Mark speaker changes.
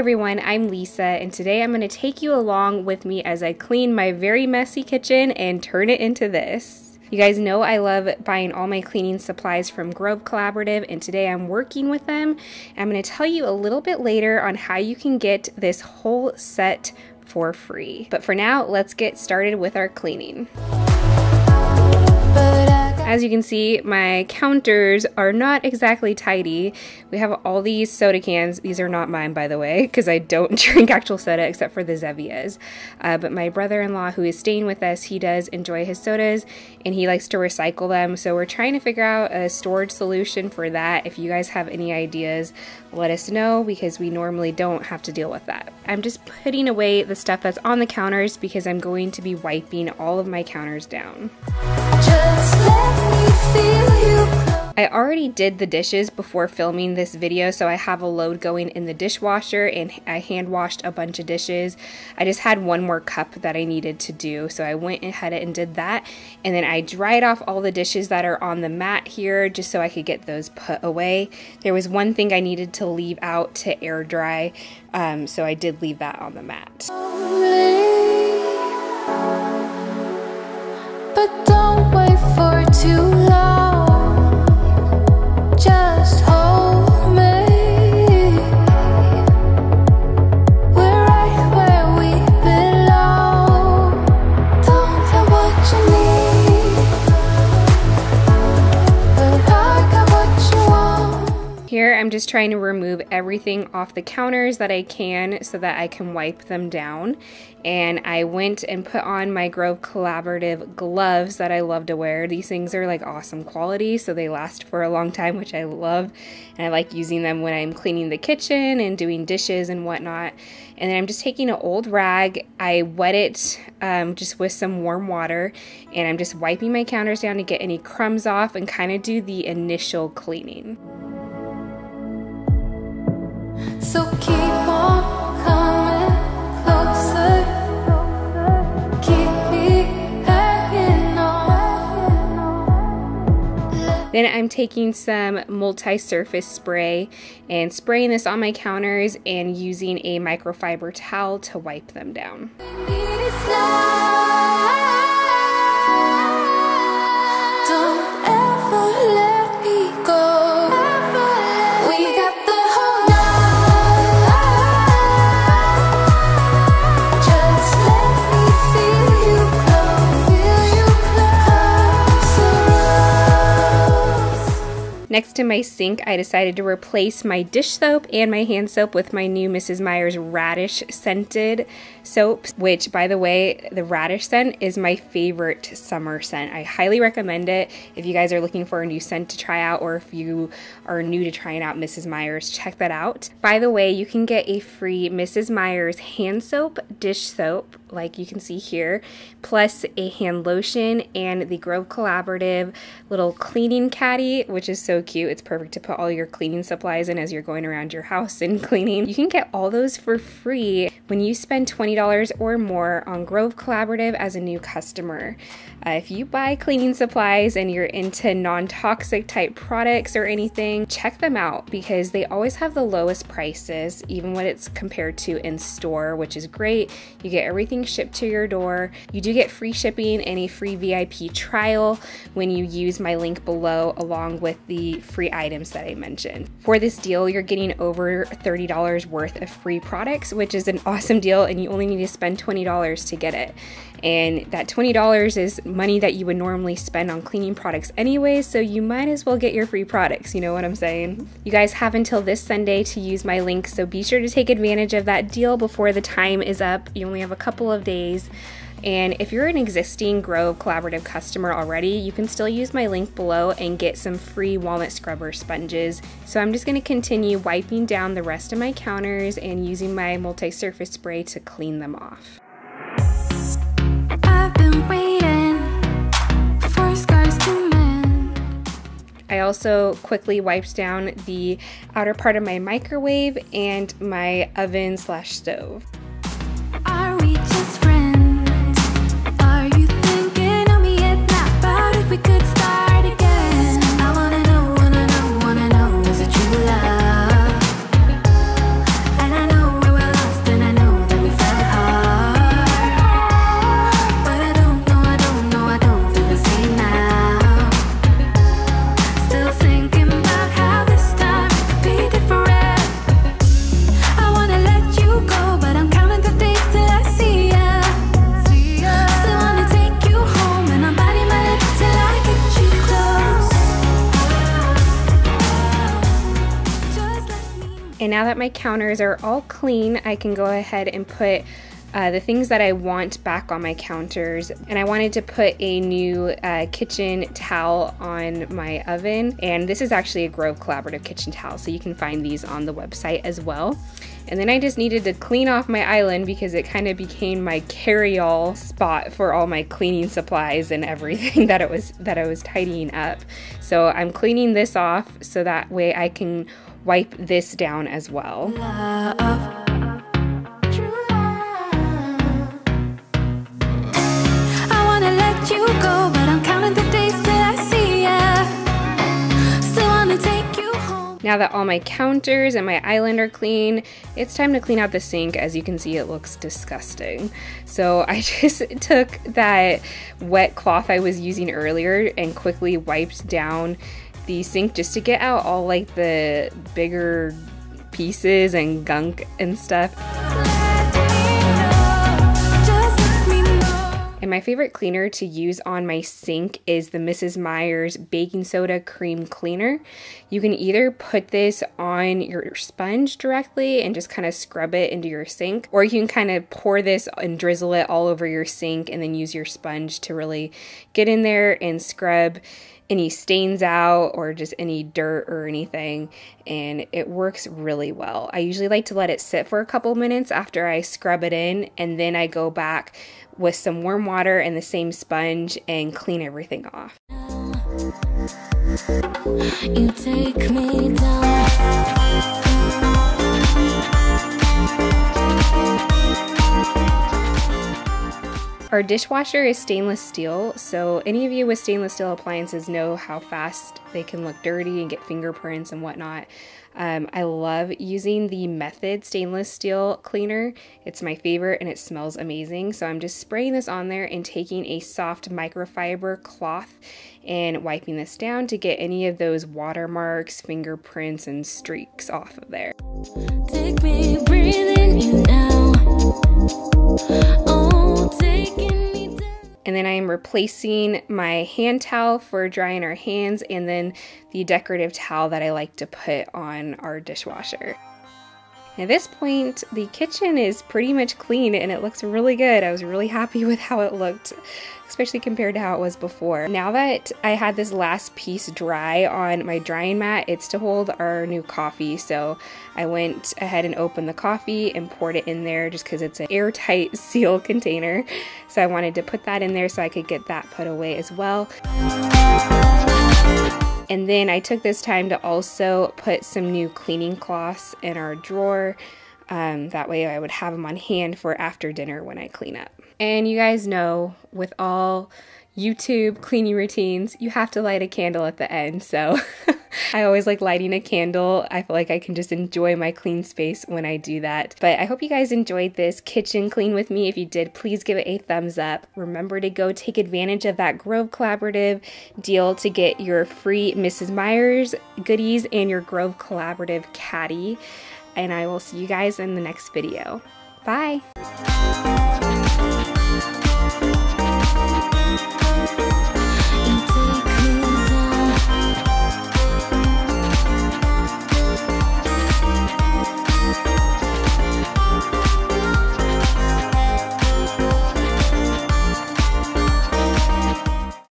Speaker 1: everyone, I'm Lisa, and today I'm going to take you along with me as I clean my very messy kitchen and turn it into this. You guys know I love buying all my cleaning supplies from Gove Collaborative, and today I'm working with them. I'm going to tell you a little bit later on how you can get this whole set for free. But for now, let's get started with our cleaning. As you can see, my counters are not exactly tidy. We have all these soda cans. These are not mine, by the way, because I don't drink actual soda except for the Zevias. But my brother-in-law, who is staying with us, he does enjoy his sodas and he likes to recycle them. So we're trying to figure out a storage solution for that. If you guys have any ideas, let us know, because we normally don't have to deal with that. I'm just putting away the stuff that's on the counters because I'm going to be wiping all of my counters down. I already did the dishes before filming this video, so I have a load going in the dishwasher and I hand washed a bunch of dishes. I just had one more cup that I needed to do, so I went ahead and did that, and then I dried off all the dishes that are on the mat here just so I could get those put away. There was one thing I needed to leave out to air dry, so I did leave that on the mat.
Speaker 2: But don't wait for too long. Just hold me. We're right where we belong. Don't know what you need, but I got what you want.
Speaker 1: Here I'm just trying to remove everything off the counters that I can so that I can wipe them down. And I went and put on my Gove Collaborative gloves that I love to wear. These things are like awesome quality, so they last for a long time, which I love. And I like using them when I'm cleaning the kitchen and doing dishes and whatnot. And then I'm just taking an old rag, I wet it just with some warm water, and I'm just wiping my counters down to get any crumbs off and kind of do the initial cleaning.
Speaker 2: So keep on coming closer. Keep me hanging on.
Speaker 1: Then I'm taking some multi-surface spray and spraying this on my counters and using a microfiber towel to wipe them down.
Speaker 2: Don't ever let me go. We got the whole night. Just let me feel you close.
Speaker 1: Next to my sink, I decided to replace my dish soap and my hand soap with my new Mrs. Meyer's radish scented soap, which, by the way, the radish scent is my favorite summer scent. I highly recommend it if you guys are looking for a new scent to try out, or if you are new to trying out Mrs. Meyer's, check that out. By the way, you can get a free Mrs. Meyer's hand soap, dish soap, like you can see here, plus a hand lotion and the Gove Collaborative little cleaning caddy, which is so cute. It's perfect to put all your cleaning supplies in as you're going around your house and cleaning. You can get all those for free when you spend $20 or more on Gove Collaborative as a new customer. If you buy cleaning supplies and you're into non-toxic type products or anything, check them out because they always have the lowest prices, even when it's compared to in store, which is great. You get everything shipped to your door. You do get free shipping and a free VIP trial when you use my link below, along with the free items that I mentioned. For this deal, you're getting over $30 worth of free products, which is an awesome deal, and you only need to spend $20 to get it. And that $20 is money that you would normally spend on cleaning products anyway, so you might as well get your free products, you know what I'm saying? You guys have until this Sunday to use my link, so be sure to take advantage of that deal before the time is up. You only have a couple of days. And if you're an existing Gove Collaborative customer already, you can still use my link below and get some free walnut scrubber sponges. So I'm just going to continue wiping down the rest of my counters and using my multi-surface spray to clean them off.
Speaker 2: I've been waiting for scars to mend.
Speaker 1: I also quickly wiped down the outer part of my microwave and my oven / stove.
Speaker 2: Are we just friends? Are you thinking of me yet? Not about if we could start again. I wanna know, is it true love? And I know where we'll
Speaker 1: And now that my counters are all clean, I can go ahead and put the things that I want back on my counters. And I wanted to put a new kitchen towel on my oven. And this is actually a Grove collaborative kitchen towel, so you can find these on the website as well. And then I just needed to clean off my island because it kind of became my carry-all spot for all my cleaning supplies and everything that I was tidying up. So I'm cleaning this off so that way I can wipe this down as well.
Speaker 2: You go, but I'm counting the days till I see ya. Still wanna take you home.
Speaker 1: Now that all my counters and my island are clean, it's time to clean out the sink. As you can see, it looks disgusting. So I just took that wet cloth I was using earlier and quickly wiped down the sink just to get out all like the bigger pieces and gunk and stuff. And my favorite cleaner to use on my sink is the Mrs. Meyer's baking soda cream cleaner. You can either put this on your sponge directly and just kind of scrub it into your sink, or you can kind of pour this and drizzle it all over your sink and then use your sponge to really get in there and scrub any stains out or just any dirt or anything, and it works really well. I usually like to let it sit for a couple minutes after I scrub it in, and then I go back with some warm water and the same sponge and clean everything off.
Speaker 2: You take me down.
Speaker 1: Our dishwasher is stainless steel, so any of you with stainless steel appliances know how fast they can look dirty and get fingerprints and whatnot. I love using the Method stainless steel cleaner. It's my favorite and it smells amazing. So I'm just spraying this on there and taking a soft microfiber cloth and wiping this down to get any of those watermarks, fingerprints, and streaks off of there.
Speaker 2: Take me, breathing you now. Oh, taking me down.
Speaker 1: And then I am replacing my hand towel for drying our hands, and then the decorative towel that I like to put on our dishwasher. At this point, the kitchen is pretty much clean and it looks really good. I was really happy with how it looked, especially compared to how it was before. Now that I had this last piece dry on my drying mat, it's to hold our new coffee. So I went ahead and opened the coffee and poured it in there just because it's an airtight seal container. So I wanted to put that in there so I could get that put away as well. And then I took this time to also put some new cleaning cloths in our drawer. That way I would have them on hand for after dinner when I clean up. And you guys know, with all YouTube cleaning routines, you have to light a candle at the end. So I always like lighting a candle. I feel like I can just enjoy my clean space when I do that. But I hope you guys enjoyed this kitchen clean with me. If you did, please give it a thumbs up. Remember to go take advantage of that Grove Collaborative deal to get your free Mrs. Meyer's goodies and your Grove Collaborative caddy. And I will see you guys in the next video. Bye!